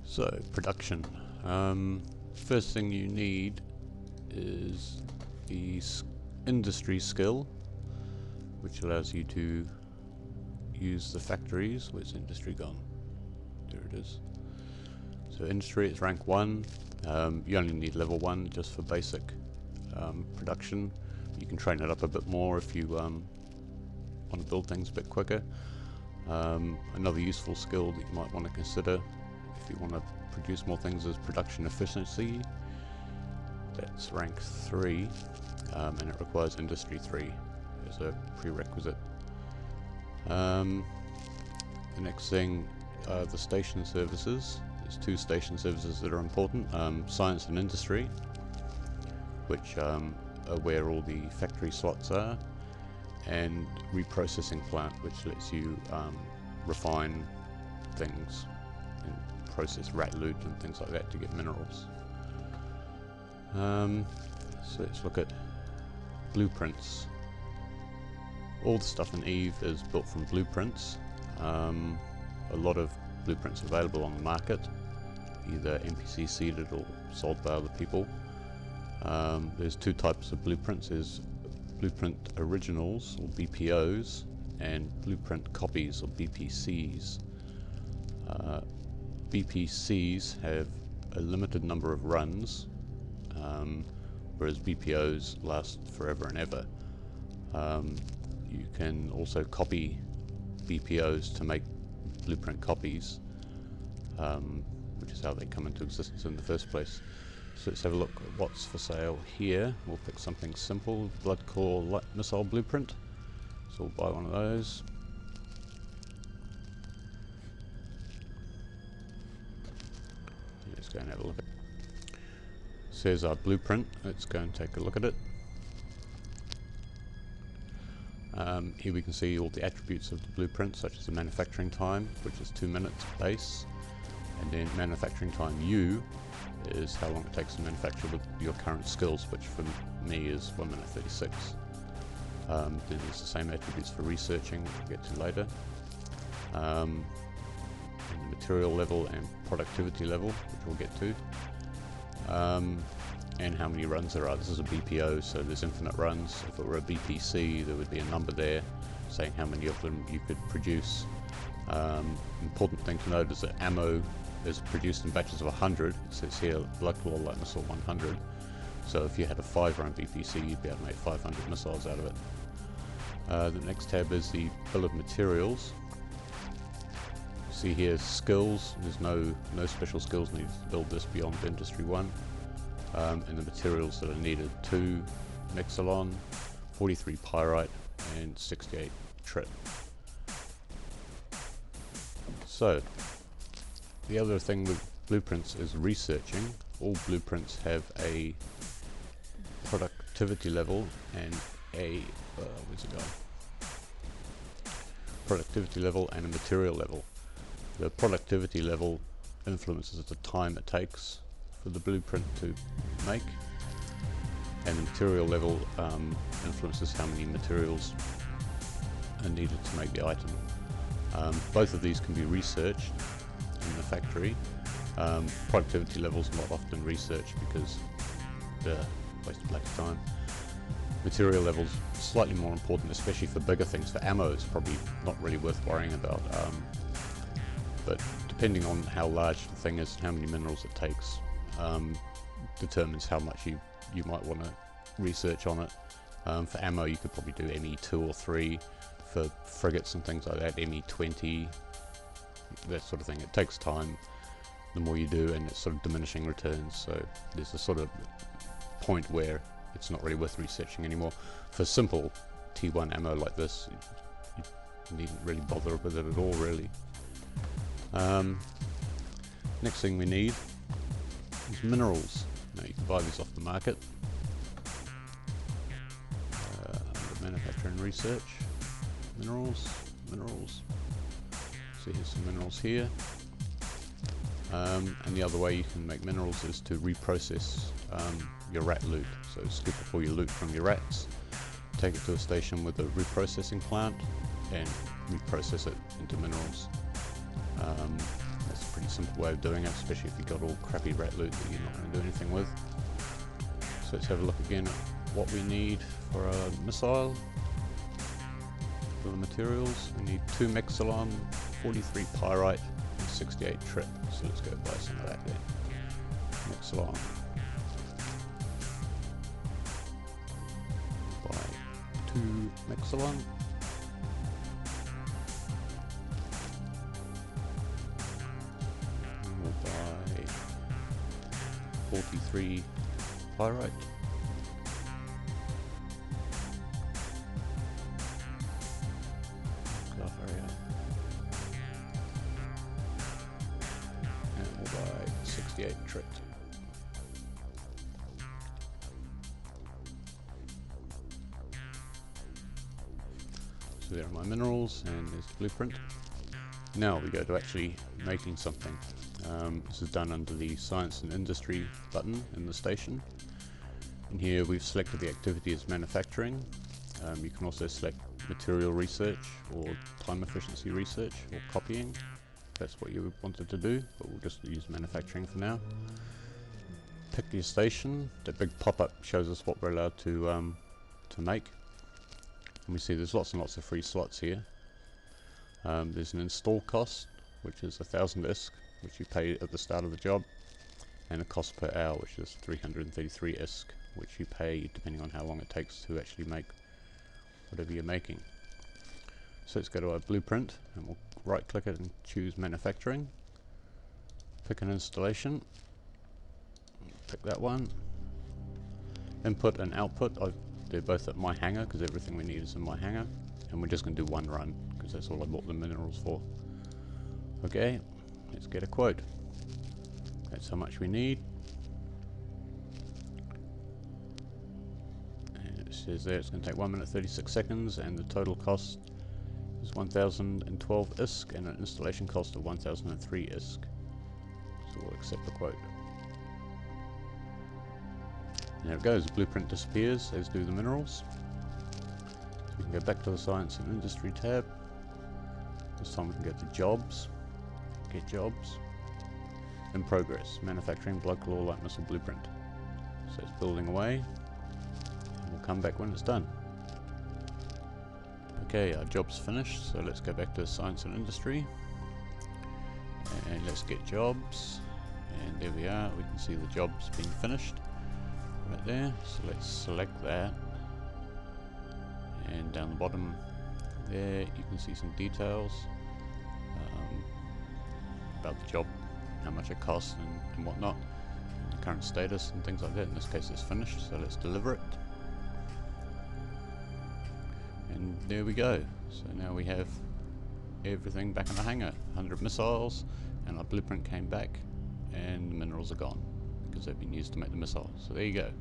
So, production. First thing you need is the industry skill, which allows you to use the factories. Where's industry gone? There it is. So industry, it's rank 1. You only need level 1 just for basic production. You can train it up a bit more if you want to build things a bit quicker. Another useful skill that you might want to consider if you want to produce more things is production efficiency. That's rank 3, and it requires industry 3 as a prerequisite. The next thing are the station services. There's 2 station services that are important, science and industry, which are where all the factory slots are, and reprocessing plant, which lets you refine things and process rat loot and things like that to get minerals. So let's look at blueprints. All the stuff in EVE is built from blueprints. A lot of blueprints available on the market, either NPC seeded or sold by other people. There's 2 types of blueprints. There's blueprint originals, or BPOs, and blueprint copies, or BPCs. BPCs have a limited number of runs, whereas BPOs last forever and ever. You can also copy BPOs to make blueprint copies, which is how they come into existence in the first place. So let's have a look at what's for sale here. We'll pick something simple, Blood Core Light Missile Blueprint. So we'll buy one of those. Let's go and have a look at it. Says our blueprint. Let's go and take a look at it. Here we can see all the attributes of the blueprint, such as the manufacturing time, which is 2 minutes base, and then manufacturing time U is how long it takes to manufacture with your current skills, which for me is 1 minute 36. Then there's the same attributes for researching, which we'll get to later. And the material level and productivity level, which we'll get to. And how many runs there are. This is a BPO, so there's infinite runs. If it were a BPC, there would be a number there saying how many of them you could produce. Important thing to note is that ammo is produced in batches of 100. It says here Blood Claw Light Missile 100. So if you had a 5-run BPC, you'd be able to make 500 missiles out of it. The next tab is the bill of materials. See here skills. There's no special skills needed to build this beyond Industry 1. And the materials that are needed: 2 Mexilon, 43 Pyrite, and 68 Trip. So the other thing with blueprints is researching. All blueprints have a productivity level and a where's it going? Productivity level and a material level. The productivity level influences the time it takes for the blueprint to make, and the material level influences how many materials are needed to make the item. Both of these can be researched in the factory. Productivity levels not often researched because they're a waste of lack of time. Material levels slightly more important, especially for bigger things. For ammo, it's probably not really worth worrying about, but depending on how large the thing is, how many minerals it takes, determines how much you might want to research on it. For ammo, you could probably do ME2 or 3. For frigates and things like that, ME20, that sort of thing. It takes time the more you do, and it's sort of diminishing returns, so there's a sort of point where it's not really worth researching anymore. For simple T1 ammo like this, you needn't really bother with it at all, really. Next thing we need is minerals. Now you can buy these off the market. Manufacture and research. Minerals. So here's some minerals here. And the other way you can make minerals is to reprocess your rat loot. So scoop up all your loot from your rats, take it to a station with a reprocessing plant, and reprocess it into minerals. That's pretty simple way of doing it, especially if you've got all crappy rat loot that you're not going to do anything with. So let's have a look again at what we need for a missile. For the materials, we need 2 Mexilon, 43 Pyrite, and 68 Trip. So let's go buy some of that then. Mexilon. Buy 2 Mexilon. And we'll buy 43 Pyrite. And we'll buy 68 Trit. So there are my minerals, and there's the blueprint. Now we go to actually making something. This is done under the Science and Industry button in the station. And here we've selected the activity as manufacturing. You can also select material research or time efficiency research or copying. That's what you wanted to do, but we'll just use manufacturing for now. Pick your station. The big pop-up shows us what we're allowed to make. And we see there's lots and lots of free slots here. There's an install cost, which is 1,000 ISK, which you pay at the start of the job, and a cost per hour, which is 333 ISK, which you pay depending on how long it takes to actually make whatever you're making. So let's go to our blueprint, and we'll right click it and choose manufacturing. Pick an installation. Pick that one. Input and output. They're both at my hangar because everything we need is in my hangar, and we're just going to do one run because that's all I bought the minerals for. Okay, let's get a quote. That's how much we need. And it says there it's going to take 1 minute 36 seconds, and the total cost is 1,012 ISK and an installation cost of 1,003 ISK. So we'll accept the quote. And there it goes, the blueprint disappears, as do the minerals. So we can go back to the Science and Industry tab. This time we can go to Jobs, Get Jobs, in Progress, Manufacturing Blood Claw Light Missile Blueprint. So it's building away, and we'll come back when it's done. Okay, our job's finished, so let's go back to Science and Industry. And let's get Jobs, and there we are, we can see the job's been finished. Right there, so let's select that, and down the bottom there you can see some details about the job, how much it costs and whatnot, and the current status and things like that. In this case it's finished, so let's deliver it. And there we go, so now we have everything back in the hangar, 100 missiles, and our blueprint came back, and the minerals are gone because they've been used to make the missile. So there you go.